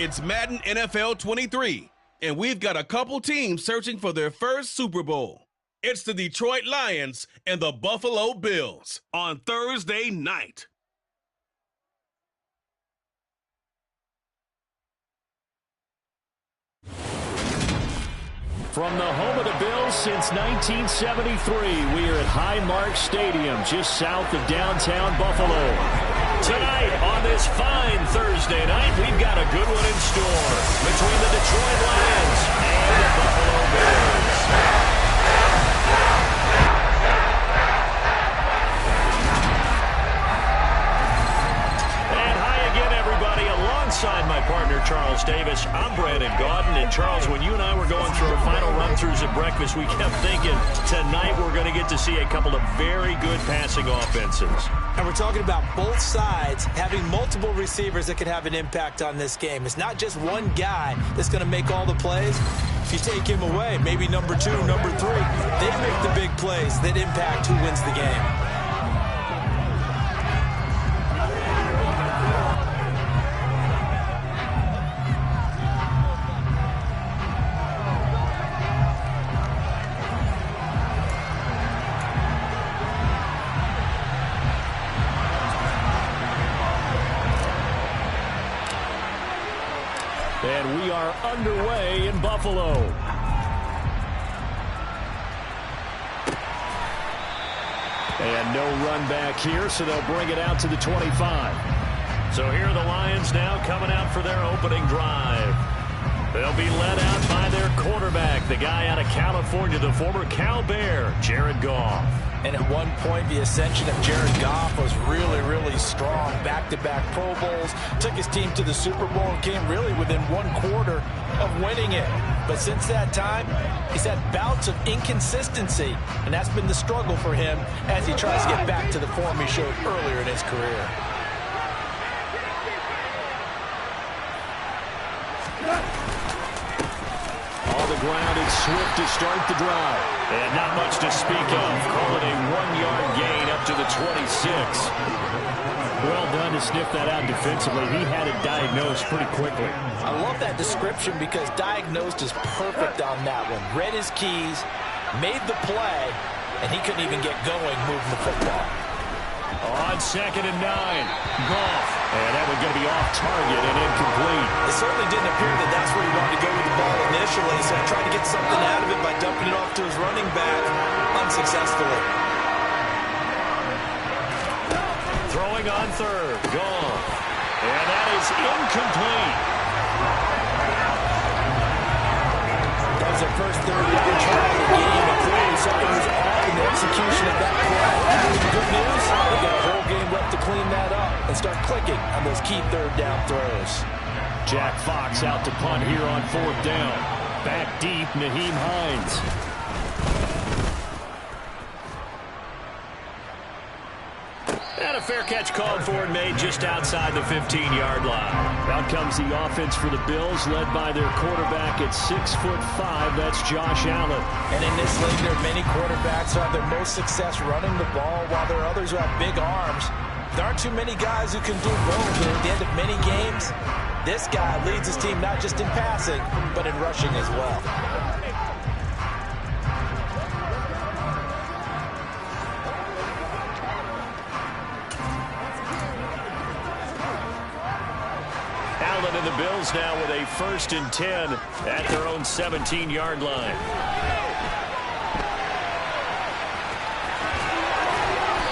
It's Madden NFL 23, and we've got a couple teams searching for their first Super Bowl. It's the Detroit Lions and the Buffalo Bills on Thursday night. From the home of the Bills since 1973, we are at Highmark Stadium, just south of downtown Buffalo. Tonight, on this fine Thursday night, we've got a good one in store between the Detroit Lions and the Buffalo Bills. Alongside my partner, Charles Davis, I'm Brandon Gaudin. And Charles, when you and I were going through our final run-throughs at breakfast, we kept thinking tonight we're going to get to see a couple of very good passing offenses. And we're talking about both sides having multiple receivers that could have an impact on this game. It's not just one guy that's going to make all the plays. If you take him away, maybe number 2, number 3, they make the big plays that impact who wins the game. And we are underway in Buffalo. And no run back here, so they'll bring it out to the 25. So here are the Lions now coming out for their opening drive. They'll be led out by their quarterback, the guy out of California, the former Cal Bear, Jared Goff. And at one point, the ascension of Jared Goff was really, really strong. Back-to-back Pro Bowls, took his team to the Super Bowl and came really within one quarter of winning it. But since that time, he's had bouts of inconsistency, and that's been the struggle for him as he tries to get back to the form he showed earlier in his career. Grounded Swift to start the drive. And not much to speak of. Call it a 1-yard gain up to the 26. Well done to sniff that out defensively. He had it diagnosed pretty quickly. I love that description because diagnosed is perfect on that one. Read his keys, made the play, and he couldn't even get going moving the football. On 2nd and 9, Goff. And that one's going to be off target and incomplete. It certainly didn't appear that that's where he wanted to go with the ball initially, so he tried to get something out of it by dumping it off to his running back unsuccessfully. Throwing on 3rd, Goff. And that is incomplete. That was their first 30-yard try of the game, and clearly something was off in the execution of that play. Good news, they got a whole game left to clean that up and start clicking on those key 3rd down throws. Jack Fox out to punt here on 4th down. Back deep, Nyheim Hines. And a fair catch called for and made just outside the 15-yard line. Out comes the offense for the Bills, led by their quarterback at 6'5". That's Josh Allen. And in this league, there are many quarterbacks who have their most success running the ball, while there are others who have big arms. There aren't too many guys who can do both. And at the end of many games, this guy leads his team not just in passing, but in rushing as well. Allen and the Bills now with a 1st and 10 at their own 17-yard line.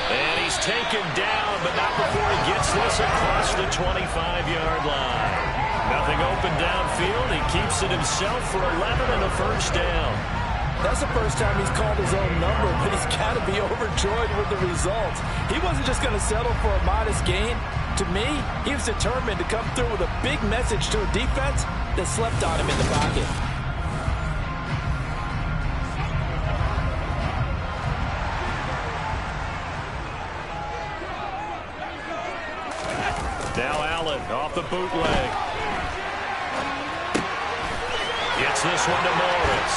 And he's taken down, but not before he gets this across the 25-yard line. Nothing open downfield. He keeps it himself for 11 and a 1st down. That's the first time he's called his own number, but he's got to be overjoyed with the result. He wasn't just going to settle for a modest gain. To me, he was determined to come through with a big message to a defense that slept on him in the pocket. Now Allen off the bootleg. Gets this one to Morris.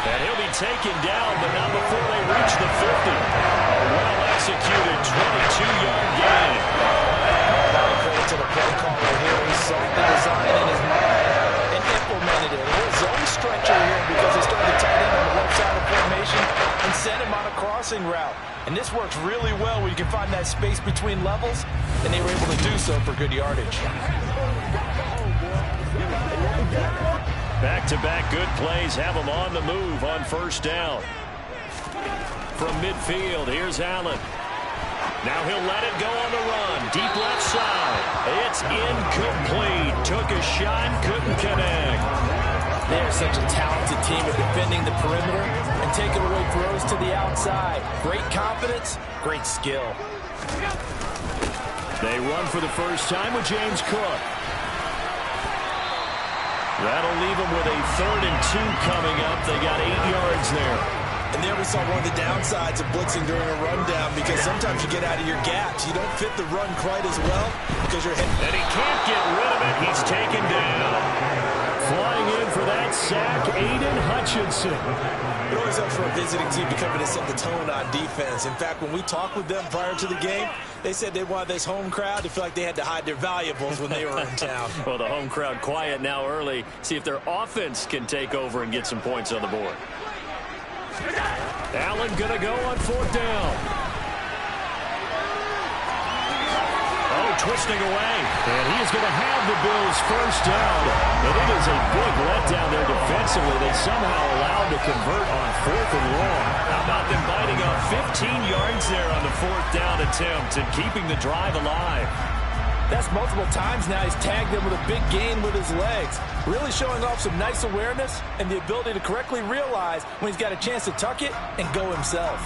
And he'll be taken down, but not before they reach the 50. A well-executed 22-yard gain. Credit to the play caller here. He saw the design in his mind. crossing route. And this works really well when you can find that space between levels, and they were able to do so for good yardage. Back-to-back good plays have them on the move on first down. From midfield, here's Allen. Now he'll let it go on the run. Deep left side. It's incomplete. Took a shot, couldn't connect. They are such a talented team at defending the perimeter and taking away throws to the outside. Great confidence, great skill. They run for the first time with James Cook. That'll leave them with a 3rd and 2 coming up. They got 8 yards there. And there we saw one of the downsides of blitzing during a rundown, because sometimes you get out of your gaps. You don't fit the run quite as well because you're hitting. And he can't get rid of it. He's taken down. Flying in for that sack, Aiden Hutchinson. It always helps for a visiting team to come in and set the tone on defense. In fact, when we talked with them prior to the game, they said they wanted this home crowd to feel like they had to hide their valuables when they were in town. Well, the home crowd quiet now early. See if their offense can take over and get some points on the board. Allen going to go on 4th down. Oh, twisting away. And he is going to have the Bills' first down. And it is a big letdown there defensively. They somehow allowed to convert on 4th and long. How about them biting off 15 yards there on the 4th down attempt and keeping the drive alive? That's multiple times now he's tagged them with a big gain with his legs. Really showing off some nice awareness and the ability to correctly realize when he's got a chance to tuck it and go himself.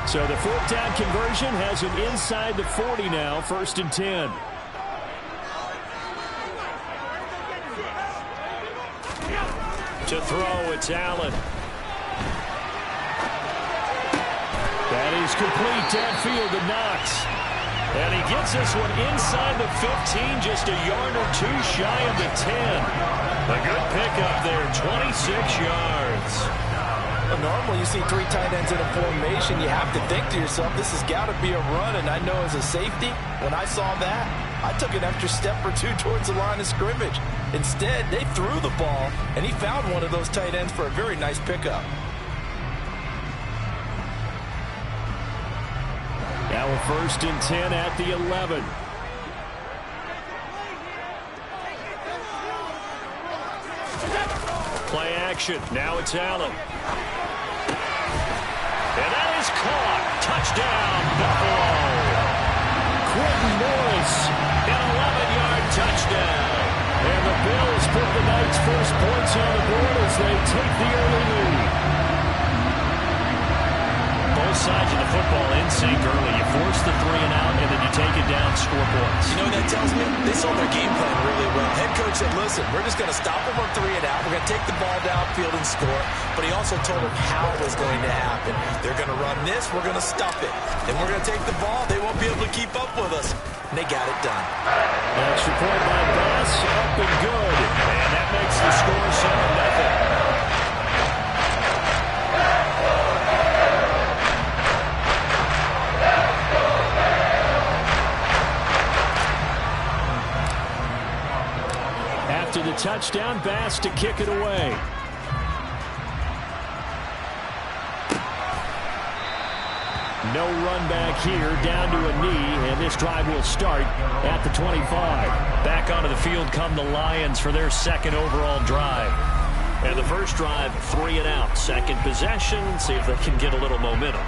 So the 4th down conversion has him inside the 40 now, 1st and 10. To throw, it's Allen. That is complete downfield to Knox. And he gets this one inside the 15, just a yard or 2 shy of the 10. A good pickup there, 26 yards. Normally you see 3 tight ends in a formation, you have to think to yourself, this has got to be a run. And I know as a safety, when I saw that, I took an extra step or 2 towards the line of scrimmage. Instead, they threw the ball, and he found one of those tight ends for a very nice pickup. Now a 1st and 10 at the 11. Play action. Now it's Allen. And that is caught. Touchdown, Buffalo. Quentin Morris, an 11-yard touchdown. And the Bills put the night's first points on the board as they take the early lead. Both sides of the football in sync early. You force the 3 and out, and then you take it down, score points. You know what that tells me? They saw their game plan really well. Head coach said, listen, we're just going to stop them on 3 and out. We're going to take the ball downfield and score. But he also told them how it was going to happen. They're going to run this. We're going to stop it. Then we're going to take the ball. They won't be able to keep up with us. And they got it done. Extra point by Bass, up and good. And that makes the score 7-0. After the touchdown, Bass to kick it away. No run back here, down to a knee, and this drive will start at the 25. Back onto the field come the Lions for their 2nd overall drive. And the first drive, 3 and out. 2nd possession, see if they can get a little momentum.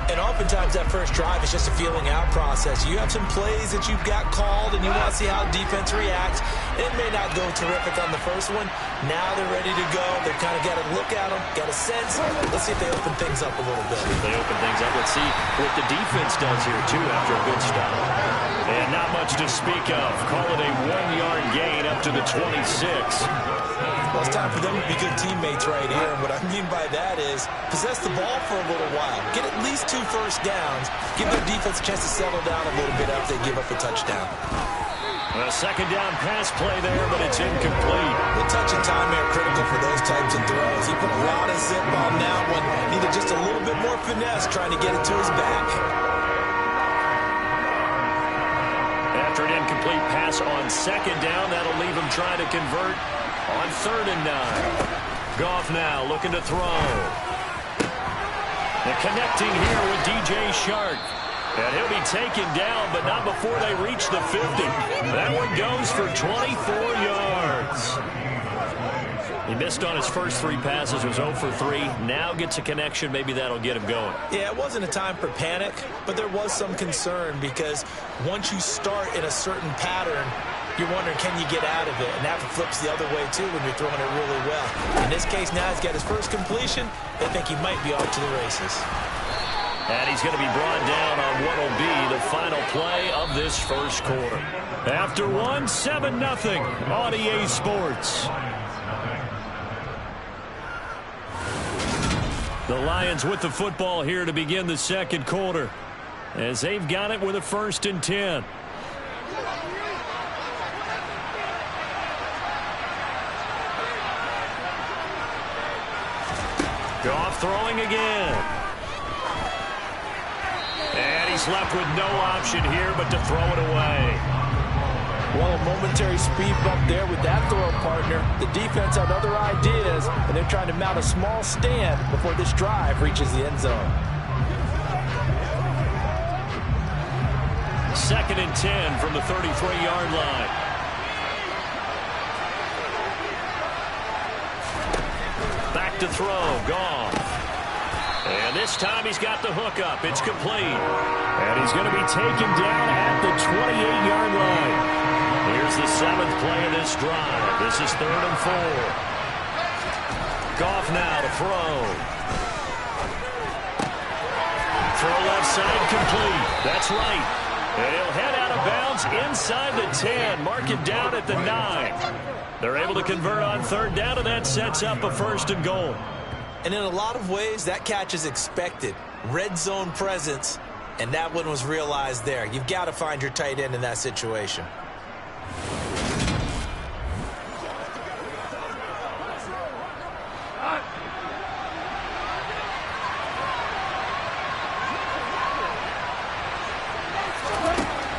And oftentimes that first drive is just a feeling out process. You have some plays that you've got called and you want to see how the defense reacts. It may not go terrific on the first one. Now they're ready to go. They've kind of got to look at them, got a sense. Let's see if they open things up a little bit. If they open things up, let's see what the defense does here, too, after a good stop. And not much to speak of. Call it a 1-yard gain up to the 26. Well, it's time for them to be good teammates right here. And what I mean by that is possess the ball for a little while. Get at least 2 first downs. Give their defense a chance to settle down a little bit after they give up a touchdown. A 2nd down pass play there, but it's incomplete. The touch and time are critical for those types of throws. He put a lot of zip on that one. Needed just a little bit more finesse trying to get it to his back. After an incomplete pass on second down, that'll leave him trying to convert on 3rd and 9. Goff now looking to throw. And connecting here with DJ Shark. And he'll be taken down, but not before they reach the 50. That one goes for 24 yards. He missed on his first 3 passes, was 0 for 3. Now gets a connection. Maybe that'll get him going. Yeah, it wasn't a time for panic, but there was some concern because once you start in a certain pattern, you're wondering, can you get out of it? And that flips the other way, too, when you're throwing it really well. In this case, now he's got his first completion. They think he might be off to the races. And he's going to be brought down on what will be the final play of this first quarter. After 7-0 on EA Sports. The Lions with the football here to begin the second quarter, as they've got it with a 1st and 10. Goff throwing again. And he's left with no option here but to throw it away. Well, a momentary speed bump there with that throw partner. The defense had other ideas, and they're trying to mount a small stand before this drive reaches the end zone. 2nd and 10 from the 33-yard line. Back to throw, Goff. And this time he's got the hook up. It's complete. And he's going to be taken down at the 28-yard line. Here's the 7th play of this drive. This is 3rd and 4. Goff now to throw. Throw left side complete. That's right. And he'll head out of bounds inside the 10. Mark it down at the 9. They're able to convert on 3rd down, and that sets up a 1st and goal. And in a lot of ways, that catch is expected. Red zone presence, and that one was realized there. You've got to find your tight end in that situation.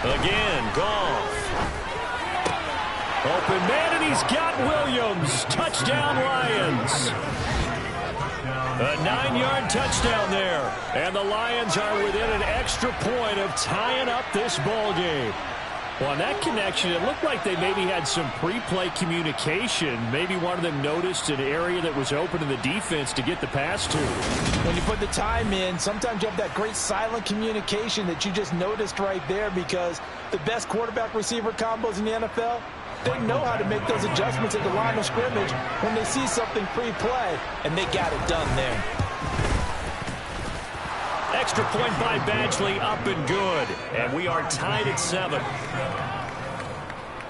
Again, Goff. Open man, and he's got Williams. Touchdown, Lions. A 9-yard touchdown there. And the Lions are within an extra point of tying up this ball game. Well, on that connection, it looked like they maybe had some pre-play communication. Maybe one of them noticed an area that was open in the defense to get the pass to. When you put the time in, sometimes you have that great silent communication that you just noticed right there, because the best quarterback-receiver combos in the NFL, they know how to make those adjustments at the line of scrimmage when they see something pre-play, and they got it done there. Extra point by Badgley, up and good. And we are tied at 7.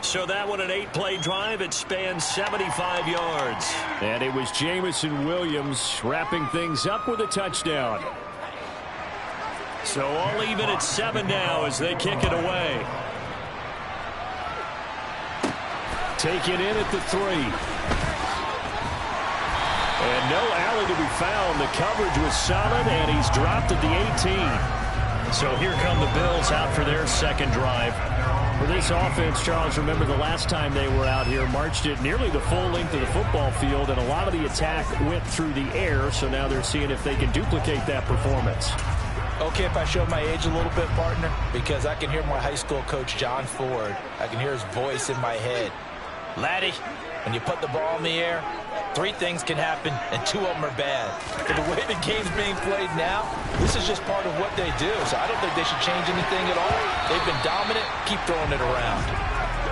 So that one, an 8-play drive. It spans 75 yards. And it was Jamison Williams wrapping things up with a touchdown. So all even at 7 now as they kick it away. Take it in at the 3. And no alley to be found. The coverage was solid, and he's dropped at the 18. So here come the Bills out for their second drive. For this offense, Charles, remember the last time they were out here, marched it nearly the full length of the football field, and a lot of the attack went through the air, so now they're seeing if they can duplicate that performance. Okay, if I show my age a little bit, partner, because I can hear my high school coach, John Ford. I can hear his voice in my head. Laddie, when you put the ball in the air, 3 things can happen, and 2 of them are bad. For the way the game's being played now, this is just part of what they do, so I don't think they should change anything at all. They've been dominant. Keep throwing it around.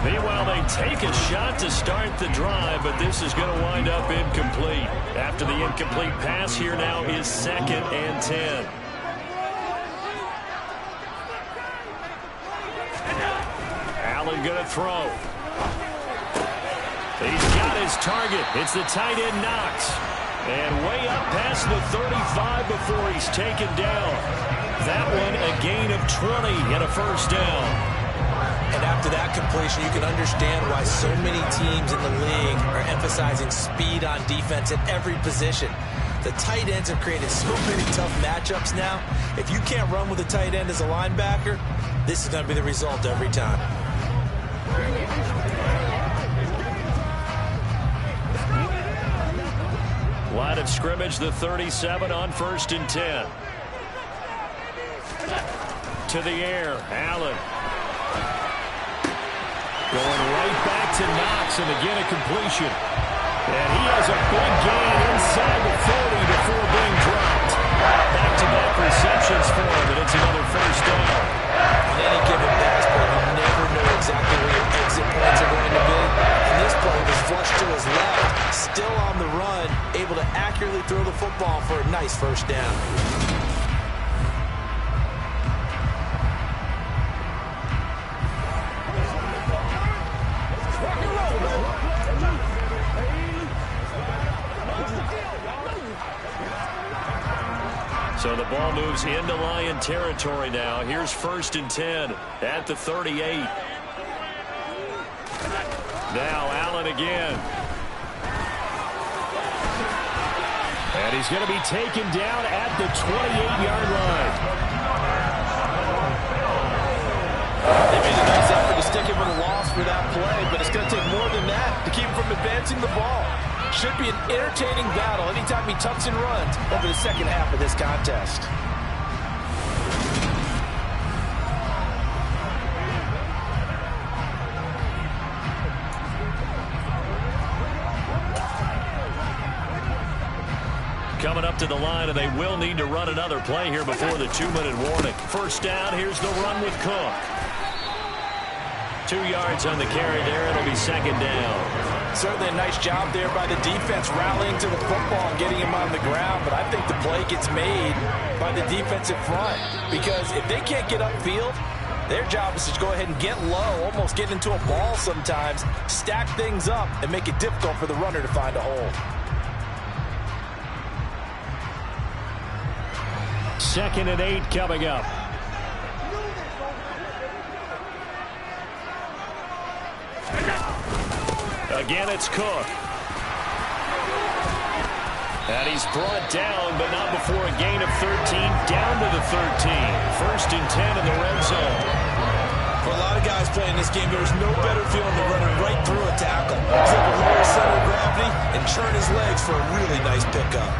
Meanwhile, they take a shot to start the drive, but this is going to wind up incomplete. After the incomplete pass, here now is 2nd and 10. Allen going to throw. He's got his target. It's the tight end Knox. And way up past the 35 before he's taken down. That one a gain of 20 and a 1st down. And after that completion, you can understand why so many teams in the league are emphasizing speed on defense at every position. The tight ends have created so many tough matchups now. If you can't run with a tight end as a linebacker, this is going to be the result every time. Line of scrimmage, the 37 on 1st and 10. To the air, Allen. Going right back to Knox, and again a completion. And he has a big gain inside the 40 before being dropped. Back-to-back receptions for him, and it's another first down. On any given pass play, you never know exactly where your exit points are going to be. And this play was flushed to his left, still on the run, able to accurately throw the football for a nice first down. So the ball moves into Lion territory now. Here's 1st and 10 at the 38. Now Allen again. And he's going to be taken down at the 28-yard line. They made a nice effort to stick him with a loss for that play, but it's going to take more than that to keep him from advancing the ball. Should be an entertaining battle anytime he tucks and runs over the second half of this contest. Coming up to the line, and they will need to run another play here before the 2-minute warning. First down, here's the run with Cook. 2 yards on the carry there. It'll be second down. Certainly a nice job there by the defense rallying to the football and getting him on the ground, but I think the play gets made by the defensive front because if they can't get upfield, their job is to go ahead and get low, almost get into a ball sometimes, stack things up, and make it difficult for the runner to find a hole. 2nd and 8 coming up. Again, it's Cook. And he's brought down, but not before a gain of 13, down to the 13. 1st and 10 in the red zone. For a lot of guys playing this game, there's no better feeling than running right through a tackle. He's able to lower center of gravity and turn his legs for a really nice pickup.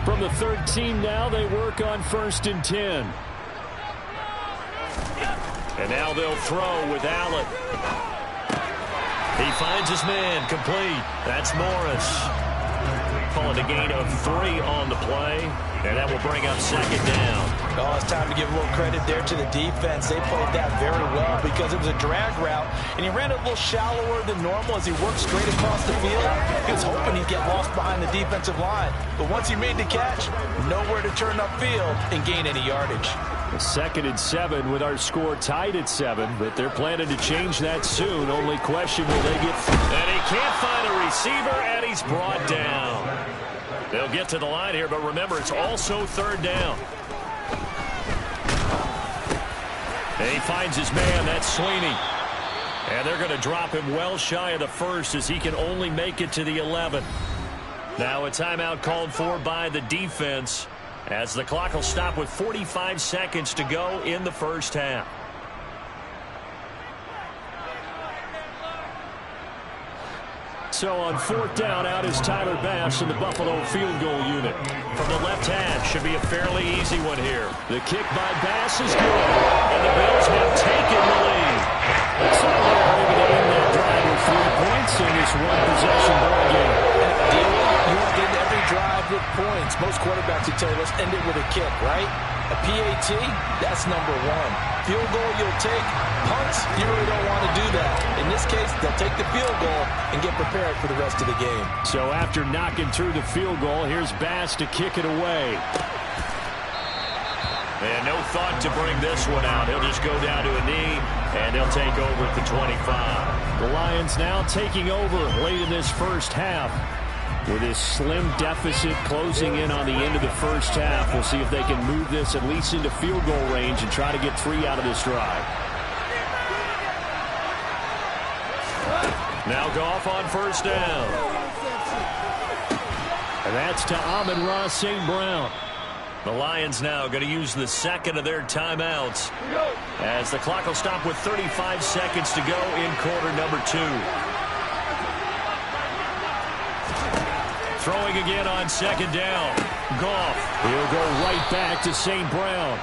From the 13 now, they work on 1st and 10. And now they'll throw with Allen. He finds his man, complete. That's Morris. Calling a gain of 3 on the play, and that will bring up second down. Oh, it's time to give a little credit there to the defense. They played that very well because it was a drag route, and he ran it a little shallower than normal as he worked straight across the field. He was hoping he'd get lost behind the defensive line, but once he made the catch, nowhere to turn upfield and gain any yardage. 2nd and 7 with our score tied at 7, but they're planning to change that soon. Only question, will they get... And he can't find a receiver, and he's brought down. They'll get to the line here, but remember, it's also 3rd down. And he finds his man, that's Sweeney. And they're going to drop him well shy of the 1st as he can only make it to the 11. Now a timeout called for by the defense as the clock will stop with 45 seconds to go in the first half. So on 4th down, out is Tyler Bass in the Buffalo field goal unit. From the left hash, should be a fairly easy one here. The kick by Bass is good, and the Bills have taken the lead. So they're able to end that drive with 3 points in this one-possession ball game. You want to end every drive with points. Most quarterbacks would tell you, let's end it with a kick, right? A PAT, that's number 1. Field goal you'll take. Punts, you really don't want to do that. In this case, they'll take the field goal and get prepared for the rest of the game. So after knocking through the field goal, here's Bass to kick it away. And no thought to bring this one out. He'll just go down to a knee, and they'll take over at the 25. The Lions now taking over late in this first half. With this slim deficit closing in on the end of the first half, we'll see if they can move this at least into field goal range and try to get 3 out of this drive. Now Goff on first down. And that's to Amon-Ra St. Brown. The Lions now going to use the second of their timeouts as the clock will stop with 35 seconds to go in quarter number 2. Throwing again on second down. Goff. He'll go right back to St. Brown.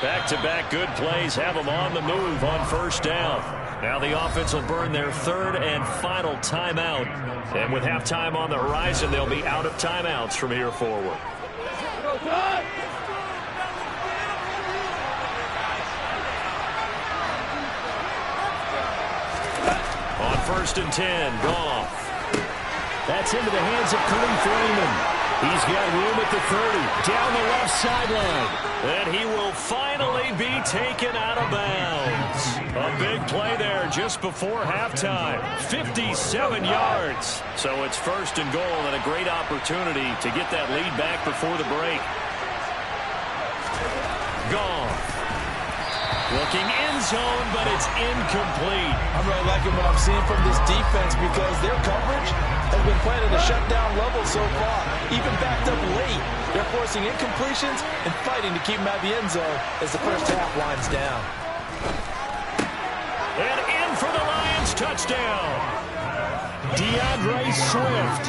Back-to-back good plays have them on the move on first down. Now the offense will burn their third and final timeout. And with halftime on the horizon, they'll be out of timeouts from here forward. On first and 10, Goff. That's into the hands of Khalif Raymond. He's got room at the 30, down the left sideline. And he will finally be taken out of bounds. A big play there just before halftime. 57 yards. So it's first and goal and a great opportunity to get that lead back before the break. Goff. Looking end zone, but it's incomplete. I'm really liking what I'm seeing from this defense because their coverage has been playing at a shutdown level so far. Even backed up late, they're forcing incompletions and fighting to keep them out of the end zone as the first half winds down. And in for the Lions touchdown. DeAndre Swift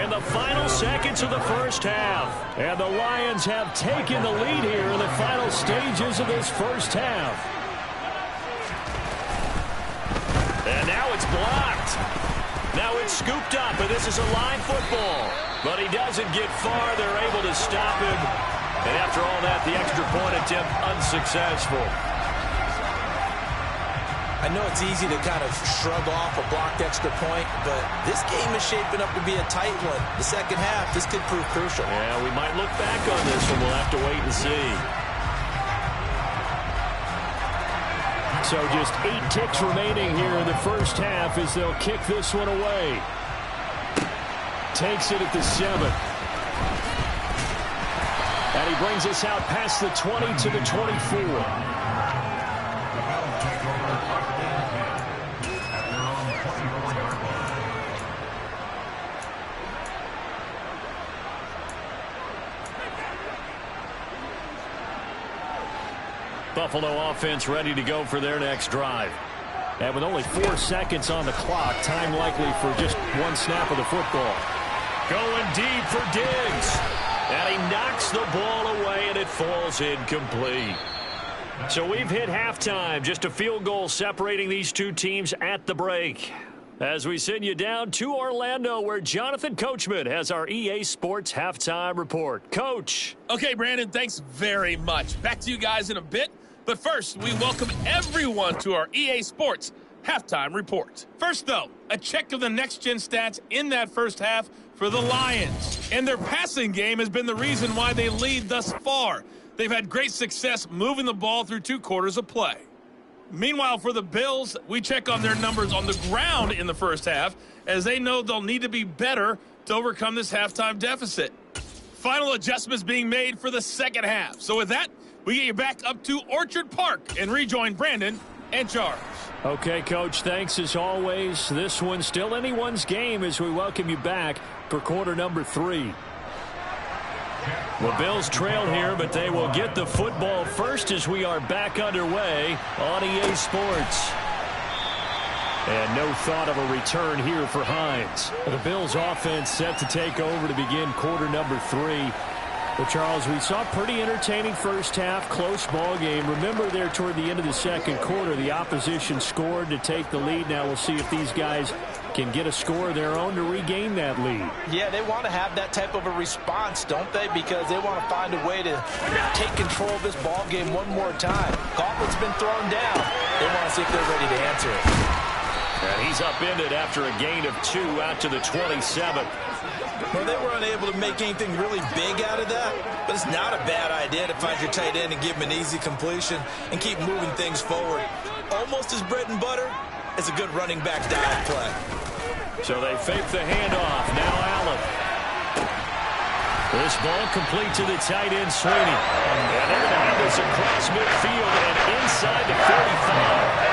in the final seconds of the first half. And the Lions have taken the lead here in the final stages of this first half. And now it's blocked. Now it's scooped up, and this is a line football. But he doesn't get far. They're able to stop him. And after all that, the extra point attempt unsuccessful. I know it's easy to kind of shrug off a blocked extra point, but this game is shaping up to be a tight one. The second half, this could prove crucial. Yeah, we might look back on this one. We'll have to wait and see. So just 8 ticks remaining here in the first half as they'll kick this one away. Takes it at the 7. And he brings us out past the 20 to the 24. Buffalo offense ready to go for their next drive. And with only 4 seconds on the clock, time likely for just one snap of the football. Going deep for Diggs. And he knocks the ball away, and it falls incomplete. So we've hit halftime. Just a field goal separating these two teams at the break. As we send you down to Orlando, where Jonathan Coachman has our EA Sports Halftime Report. Coach. Okay, Brandon, thanks very much. Back to you guys in a bit. But first, we welcome everyone to our EA Sports Halftime Report. First, though, a check of the next-gen stats in that first half for the Lions. And their passing game has been the reason why they lead thus far. They've had great success moving the ball through 2 quarters of play. Meanwhile, for the Bills, we check on their numbers on the ground in the first half, as they know they'll need to be better to overcome this halftime deficit. Final adjustments being made for the second half. So with that, we get you back up to Orchard Park and rejoin Brandon and Charles. Okay, Coach, thanks as always. This one's still anyone's game as we welcome you back for quarter number 3. The Bills trail here, but they will get the football first as we are back underway on EA Sports. And no thought of a return here for Hines. The Bills offense set to take over to begin quarter number 3. But, Charles, we saw a pretty entertaining first half, close ball game. Remember there toward the end of the second quarter, the opposition scored to take the lead. Now we'll see if these guys can get a score of their own to regain that lead. Yeah, they want to have that type of a response, don't they? Because they want to find a way to take control of this ball game one more time. Gauntlet's been thrown down. They want to see if they're ready to answer it. And he's upended after a gain of 2 out to the 27. Well, they were unable to make anything really big out of that, but it's not a bad idea to find your tight end and give him an easy completion and keep moving things forward. Almost as bread and butter as a good running back dive play. So they fake the handoff. Now Allen. This ball complete to the tight end, Sweeney. And they're going to have this across midfield and inside the 45.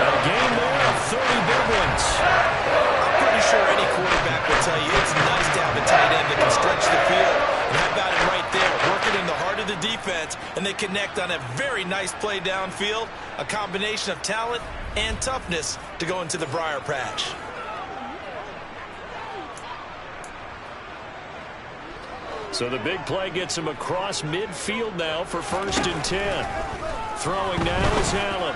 A gain there of 30 big ones. I'm pretty sure any quarterback will tell you it's nice to have a tight end that can stretch the field. And how about it right there, working in the heart of the defense, and they connect on a very nice play downfield, a combination of talent and toughness to go into the briar patch. So the big play gets him across midfield now for 1st and 10. Throwing now is Allen.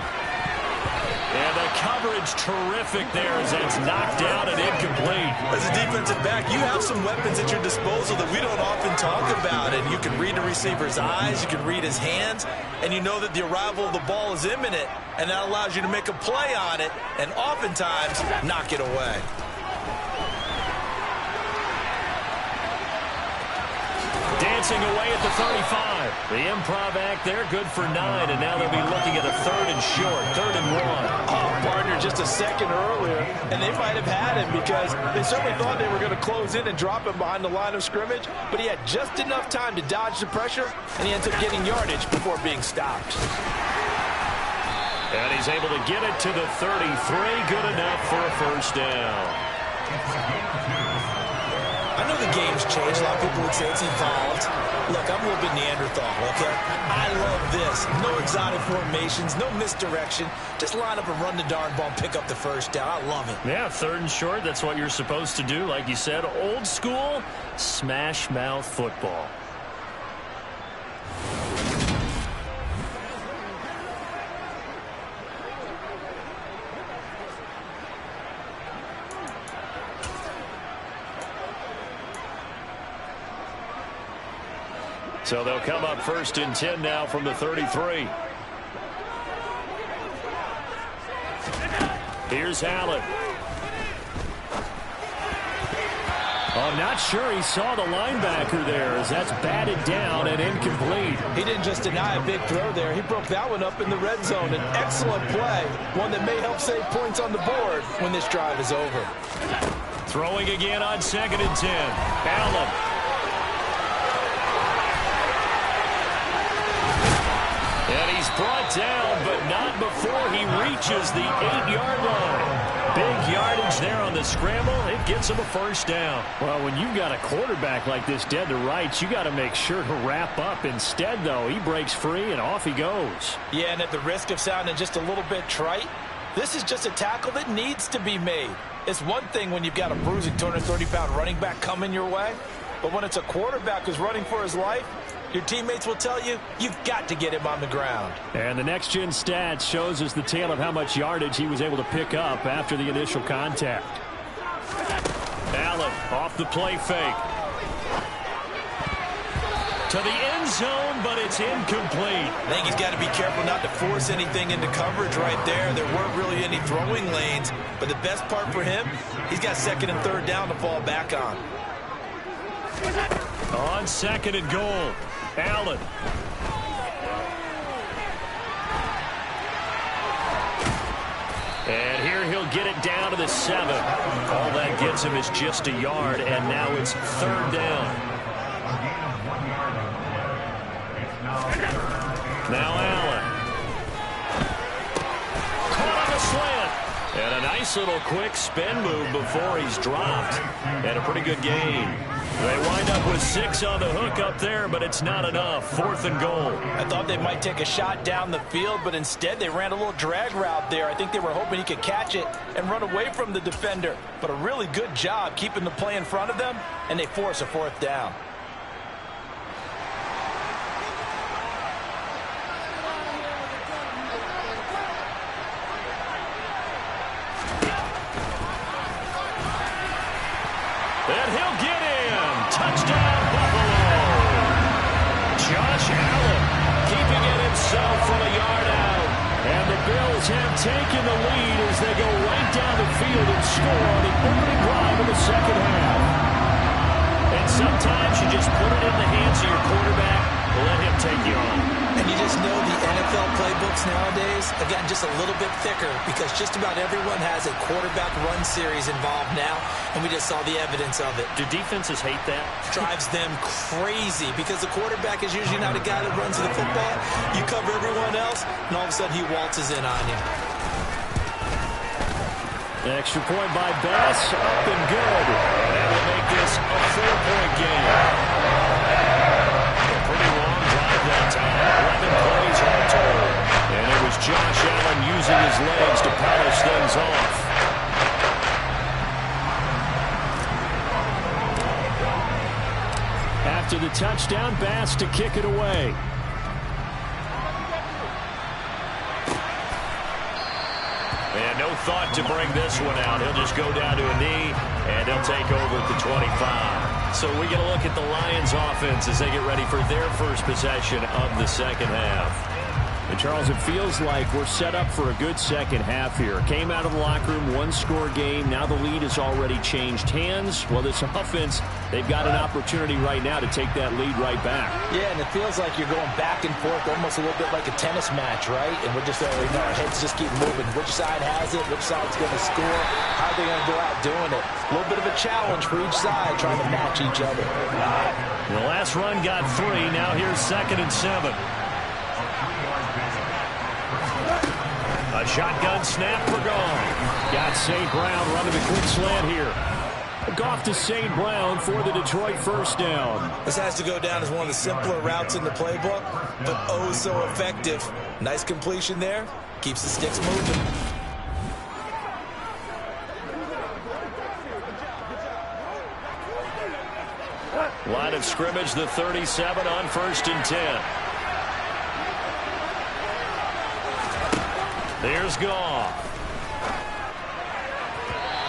And the coverage terrific there as that's knocked out and incomplete. As a defensive back, you have some weapons at your disposal that we don't often talk about. And you can read the receiver's eyes, you can read his hands, and you know that the arrival of the ball is imminent, and that allows you to make a play on it and oftentimes knock it away. Dancing away at the 35. The improv act there, good for 9, and now they'll be looking at a 3rd and short, 3rd and 1. Oh, partner, just a second earlier, and they might have had him because they certainly thought they were going to close in and drop him behind the line of scrimmage, but he had just enough time to dodge the pressure, and he ends up getting yardage before being stopped. And he's able to get it to the 33, good enough for a 1st down. I know the game's changed. A lot of people would say it's evolved. Look, I'm a little bit Neanderthal, okay? I love this. No exotic formations, no misdirection. Just line up and run the darn ball and pick up the 1st down. I love it. Yeah, 3rd and short, that's what you're supposed to do. Like you said, old school, smash mouth football. So they'll come up 1st and 10 now from the 33. Here's Allen. I'm not sure he saw the linebacker there as that's batted down and incomplete. He didn't just deny a big throw there. He broke that one up in the red zone. An excellent play, one that may help save points on the board when this drive is over. Throwing again on 2nd and 10. Allen. And he's brought down, but not before he reaches the 8-yard line. Big yardage there on the scramble. It gets him a 1st down. Well, when you've got a quarterback like this dead to rights, you got to make sure to wrap up. Instead, though, he breaks free and off he goes. Yeah, and at the risk of sounding just a little bit trite, this is just a tackle that needs to be made. It's one thing when you've got a bruising 230-pound running back coming your way, but when it's a quarterback who's running for his life, your teammates will tell you, you've got to get him on the ground. And the next-gen stats shows us the tale of how much yardage he was able to pick up after the initial contact. Allen off the play fake. To the end zone, but it's incomplete. I think he's got to be careful not to force anything into coverage right there. There weren't really any throwing lanes, but the best part for him, he's got 2nd and 3rd down to fall back on. On 2nd and goal, Allen. And here he'll get it down to the 7. All that gets him is just a yard, and now it's 3rd down. Now Allen. Caught on a slant. And a nice little quick spin move before he's dropped. And a pretty good gain. They wind up with 6 on the hook up there, but it's not enough. 4th and goal. I thought they might take a shot down the field, but instead they ran a little drag route there. I think they were hoping he could catch it and run away from the defender. But a really good job keeping the play in front of them, and they force a 4th down. And he'll get in. Touchdown, Buffalo. Josh Allen keeping it himself from a yard out. And the Bills Eagles have taken the lead as they go right down the field and score on the opening drive of the second half. And sometimes you just put it in the hands of your quarterback and let him take you on. And you just know the NFL playbooks nowadays, again, just a little bit thicker because just about everyone has a quarterback run series involved now, and we just saw the evidence of it. Do defenses hate that? Drives them crazy because the quarterback is usually not a guy that runs the football. You cover everyone else, and all of a sudden he waltzes in on you. The extra point by Bass, up and good. That will make this a 4-point game. A pretty long drive that time. 11 plays all total. And it was Josh Allen using his legs to polish things off. After the touchdown, Bass to kick it away. And no thought to bring this one out. He'll just go down to a knee, and they'll take over at the 25. So we get a look at the Lions offense as they get ready for their first possession of the second half. And Charles, it feels like we're set up for a good second half here. Came out of the locker room, one-score game. Now the lead has already changed hands. Well, this offense, they've got an opportunity right now to take that lead right back. Yeah, and it feels like you're going back and forth almost a little bit like a tennis match, right? And we're just, our heads just keep moving. Which side has it? Which side's going to score? How are they going to go out doing it? A little bit of a challenge for each side, trying to match each other. The last run got 3. Now here's 2nd and 7. A shotgun snap for Goff. Got St. Brown running the quick slant here. Goff to St. Brown for the Detroit first down. This has to go down as one of the simpler routes in the playbook, but oh so effective. Nice completion there. Keeps the sticks moving. Line of scrimmage, the 37 on 1st and 10. There's Goff.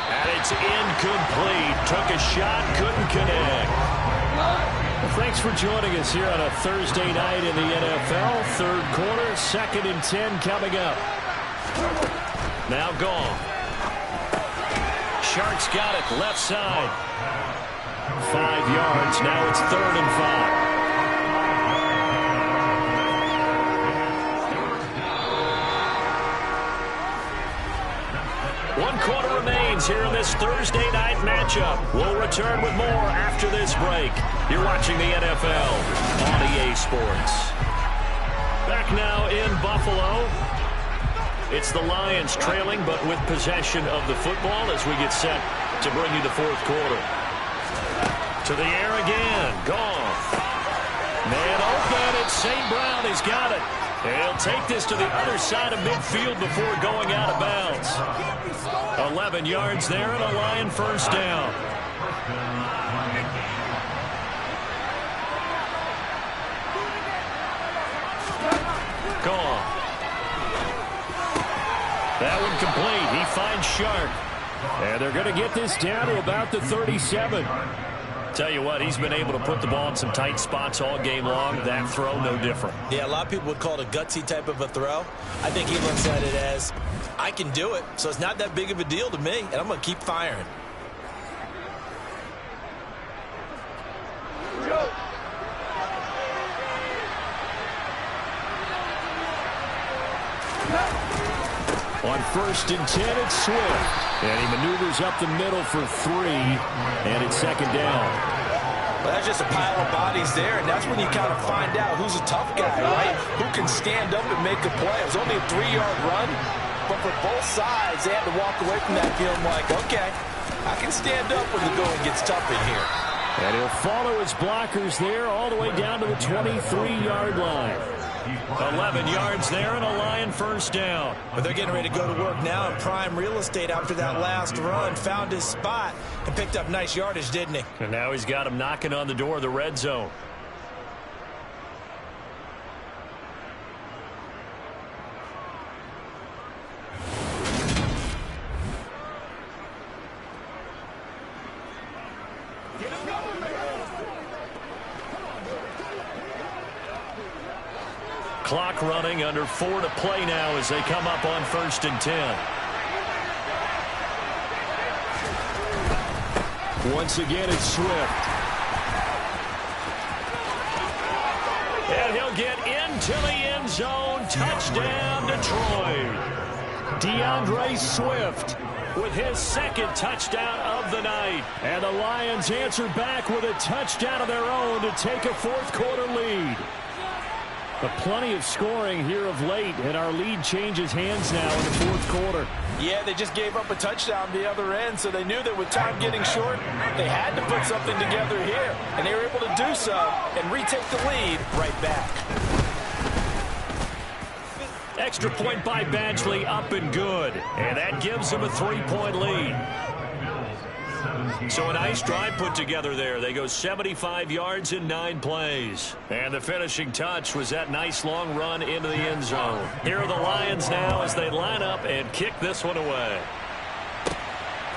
And it's incomplete. Took a shot, couldn't connect. Well, thanks for joining us here on a Thursday night in the NFL. 3rd quarter, 2nd and 10 coming up. Now Goff. Sharks got it, left side. 5 yards, now it's 3rd and 5. One quarter remains here in this Thursday night matchup. We'll return with more after this break. You're watching the NFL on EA Sports. Back now in Buffalo. It's the Lions trailing, but with possession of the football as we get set to bring you the 4th quarter. To the air again. Goff. Man open. It's St. Brown. He's got it. And he'll take this to the other side of midfield before going out of bounds. 11 yards there and a Lion first down. Goff. That one complete. He finds Shark. And they're going to get this down to about the 37. Tell you what, he's been able to put the ball in some tight spots all game long. That throw, no different. Yeah, a lot of people would call it a gutsy type of a throw. I think he looks at it as, I can do it, so it's not that big of a deal to me, and I'm going to keep firing. On 1st and 10, it's Swift. And he maneuvers up the middle for 3, and it's 2nd down. Well, that's just a pile of bodies there, and that's when you kind of find out who's a tough guy, right? Who can stand up and make a play. It was only a 3-yard run, but for both sides, they had to walk away from that feeling like, okay, I can stand up when the going gets tough in here. And he'll follow his blockers there all the way down to the 23-yard line. 11 yards there and a Lion first down. But they're getting ready to go to work now in prime real estate after that last run. Found his spot and picked up nice yardage, didn't he? And now he's got him knocking on the door of the red zone. clock running, under 4 to play now as they come up on 1st and 10. Once again, it's Swift. And he'll get into the end zone. Touchdown, Detroit. DeAndre Swift with his 2nd touchdown of the night. And the Lions answer back with a touchdown of their own to take a 4th quarter lead. But plenty of scoring here of late, and our lead changes hands now in the 4th quarter. Yeah, they just gave up a touchdown the other end, so they knew that with time getting short, they had to put something together here. And they were able to do so and retake the lead right back. Extra point by Badgley, up and good. And that gives them a 3-point lead. So a nice drive put together there. They go 75 yards in 9 plays. And the finishing touch was that nice long run into the end zone. Here are the Lions now as they line up and kick this one away.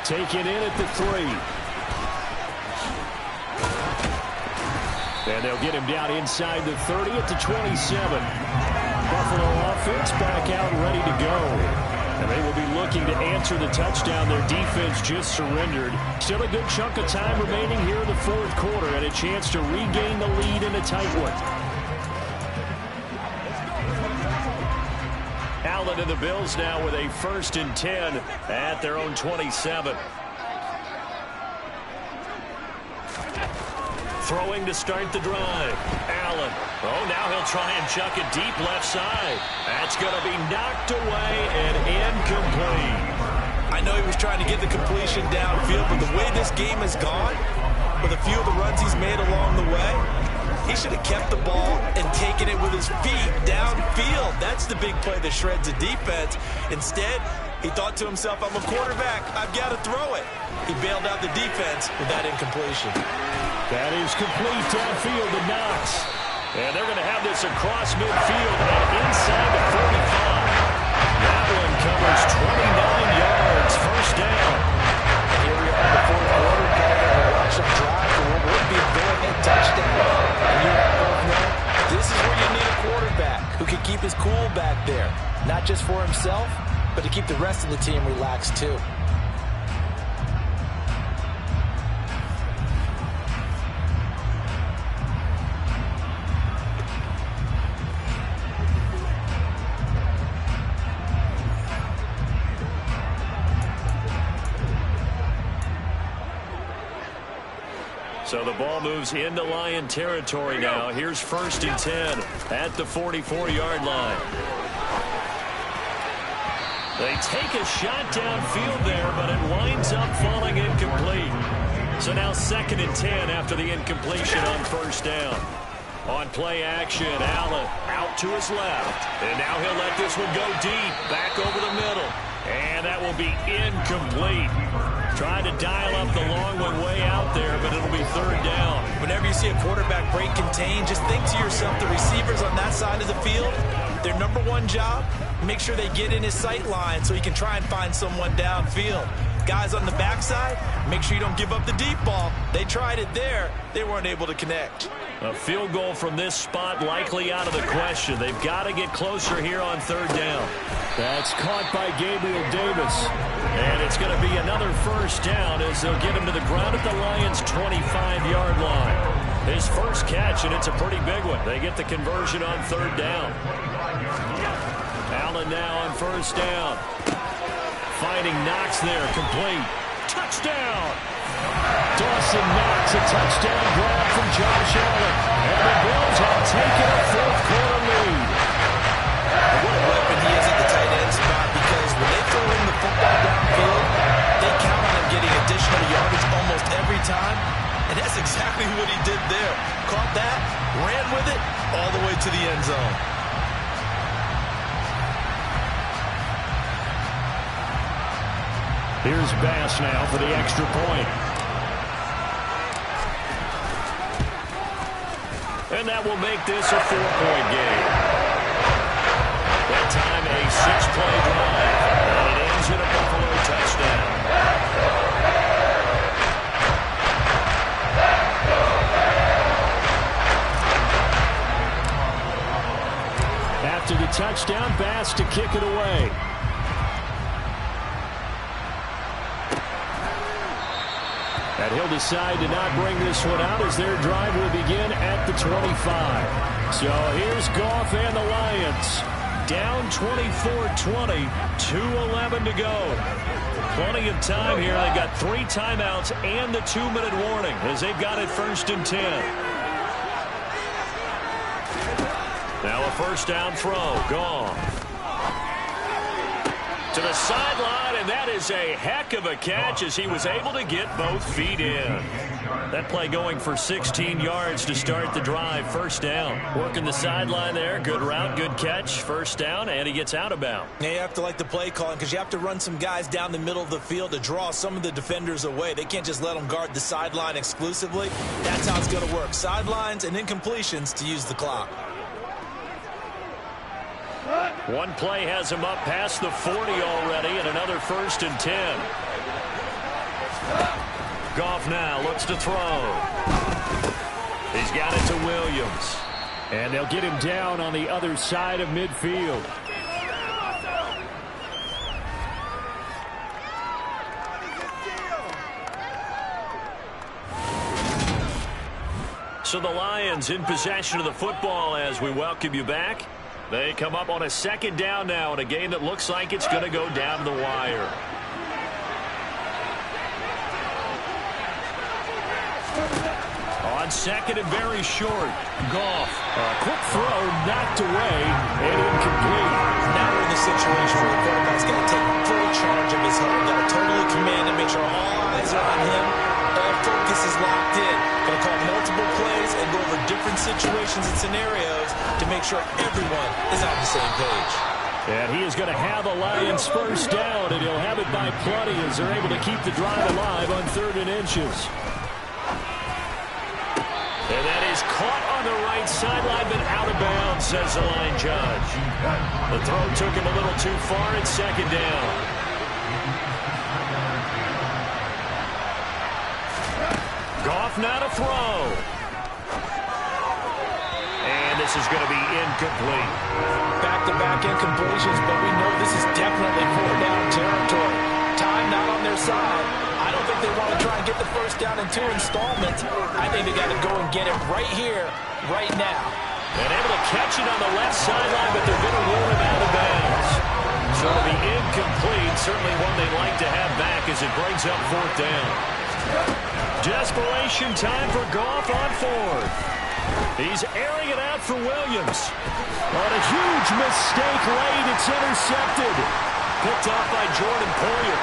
Taken in at the 3. And they'll get him down inside the 30 at the 27. Buffalo offense back out ready to go. And they will be looking to answer the touchdown their defense just surrendered. Still a good chunk of time remaining here in the 4th quarter and a chance to regain the lead in a tight one. Allen and the Bills now with a 1st and 10 at their own 27. Throwing to start the drive. Allen. Oh, now he'll try and chuck it deep left side. That's going to be knocked away and incomplete. I know he was trying to get the completion downfield, but the way this game has gone, with a few of the runs he's made along the way, he should have kept the ball and taken it with his feet downfield. That's the big play that shreds the defense. Instead, he thought to himself, I'm a quarterback, I've got to throw it. He bailed out the defense with that incompletion. That is complete downfield to Knox. And they're going to have this across midfield and inside the 45. That one covers 29 yards, 1st down. Here we are in the 4th quarter, kind of a rush-up drive for what would be a go-ahead touchdown. And you both know, this is where you need a quarterback who can keep his cool back there. Not just for himself, but to keep the rest of the team relaxed too. So the ball moves into Lion territory now. Here's 1st and 10 at the 44-yard line. They take a shot downfield there, but it winds up falling incomplete. So now 2nd and 10 after the incompletion on 1st down. On play action, Allen out to his left. And now he'll let this one go deep, back over the middle. And that will be incomplete. Trying to dial up the long one way out there, but it'll be 3rd down. Whenever you see a quarterback break contain, just think to yourself, the receivers on that side of the field, their number one job, make sure they get in his sight line so he can try and find someone downfield. Guys on the backside, make sure you don't give up the deep ball. They tried it there. They weren't able to connect. A field goal from this spot likely out of the question. They've got to get closer here on 3rd down. That's caught by Gabriel Davis. And it's going to be another 1st down as they'll get him to the ground at the Lions' 25-yard line. His first catch, and it's a pretty big one. They get the conversion on 3rd down. Allen now on 1st down. Finding Knox there, complete. Touchdown! Dawson Knox, a touchdown grab from Josh Allen. And the Bills have taken a 4th quarter lead. And what a weapon he is at the tight end spot, because when they throw him the football downfield, they count on him getting additional yardage almost every time. And that's exactly what he did there. Caught that, ran with it, all the way to the end zone. Here's Bass now for the extra point. And that will make this a 4-point game. That time a 6-play drive. And it ends in a Buffalo touchdown. touchdown pass to kick it away. And he'll decide to not bring this one out as their drive will begin at the 25. So here's Goff and the Lions. Down 24-20, 2:11 to go. Plenty of time here. They've got 3 timeouts and the 2-minute warning as they've got it 1st and 10. Now a first down throw. Goff to the sideline, and that is a heck of a catch as he was able to get both feet in. That play going for 16 yards to start the drive. First down. Working the sideline there. Good route, good catch. First down, and he gets out of bounds. Yeah, you have to like the play calling because you have to run some guys down the middle of the field to draw some of the defenders away. They can't just let them guard the sideline exclusively. That's how it's going to work. Sidelines and incompletions to use the clock. One play has him up past the 40 already, and another 1st and 10. Goff now looks to throw. He's got it to Williams. And they'll get him down on the other side of midfield. So the Lions in possession of the football as we welcome you back. They come up on a 2nd down now in a game that looks like it's going to go down to the wire. On 2nd and very short. Goff. A quick throw knocked away and incomplete. Now we're in the situation where the quarterback's got to take full charge of his home. Got to totally command it, make sure all eyes are on him. All focus is locked in. Going to call multiple plays and go over different situations and scenarios to make sure everyone is on the same page. And he is going to have a Lions first down, and he'll have it by plenty as they're able to keep the drive alive on 3rd and inches. And that is caught on the right sideline, but out of bounds, says the line judge. The throw took him a little too far at 2nd down. Goff now to throw. And this is going to be incomplete. Back-to-back incompletions, but we know this is definitely 4-down territory. Time not on their side. I don't think they want to try and get the first down in 2 installments. I think they got to go and get it right here, right now. And able to catch it on the left sideline, but they're going to rule him out of bounds. So it'll be incomplete. Certainly one they'd like to have back as it brings up 4th down. Desperation time for Goff on 4th. He's airing it out for Williams. On a huge mistake late, it's intercepted. Picked off by Jordan Poyer.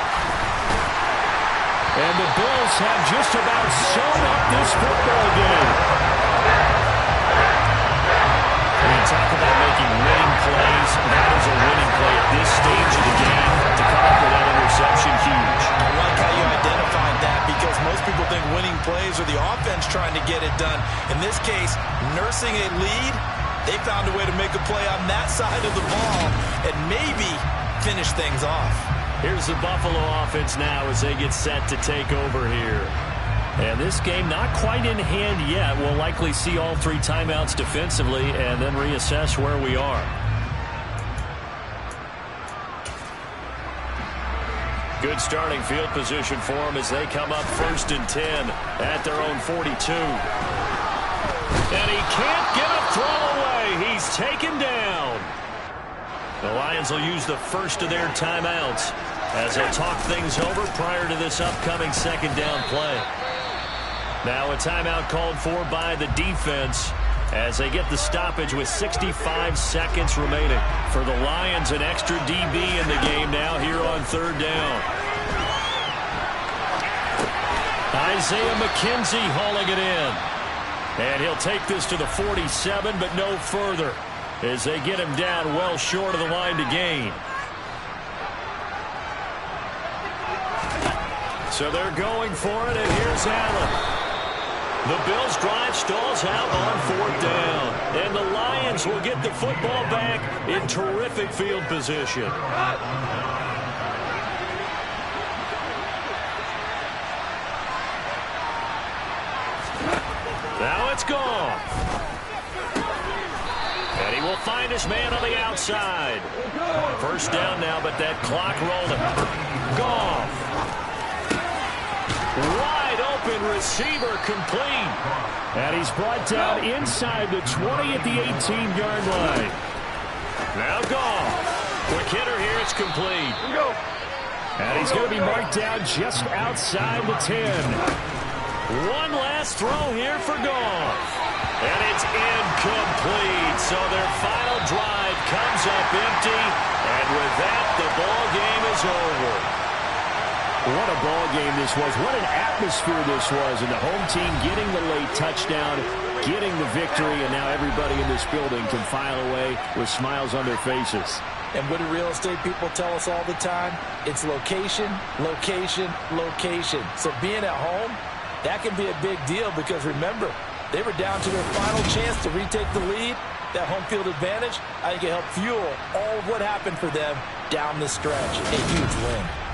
And the Bills have just about sewn up this football game. When you talk about making winning plays, that is a winning play at this stage of the game. To come up with that interception, huge. I like how you identified that because most people think winning plays are the offense trying to get it done. In this case, nursing a lead, they found a way to make a play on that side of the ball and maybe finish things off. Here's the Buffalo offense now as they get set to take over here. And this game not quite in hand yet. We'll likely see all 3 timeouts defensively and then reassess where we are. Good starting field position for them as they come up 1st and 10 at their own 42. And he can't get a throw away. He's taken down. The Lions will use the first of their timeouts as they talk things over prior to this upcoming 2nd down play. Now a timeout called for by the defense as they get the stoppage with 65 seconds remaining. For the Lions, an extra DB in the game now here on 3rd down. Isaiah McKenzie hauling it in. And he'll take this to the 47, but no further as they get him down well short of the line to gain. So they're going for it, and here's Allen. The Bills' drive stalls out on 4th down. And the Lions will get the football back in terrific field position. Now it's gone. And he will find find his man on the outside. First down now, but that clock rolling. Goff. Wide open receiver, complete. And he's brought down inside the 20 at the 18-yard line. Now Goff. Quick hitter here, it's complete. And he's going to be marked down just outside the 10. One last throw here for Goff. And it's incomplete. So their final drive comes up empty. And with that, the ball game is over. What a ball game this was. What an atmosphere this was. And the home team getting the late touchdown, getting the victory, and now everybody in this building can file away with smiles on their faces. And what do real estate people tell us all the time? It's location, location, location. So being at home, that can be a big deal because remember, they were down to their final chance to retake the lead. That home field advantage, I think it helped fuel all of what happened for them down the stretch. A huge win.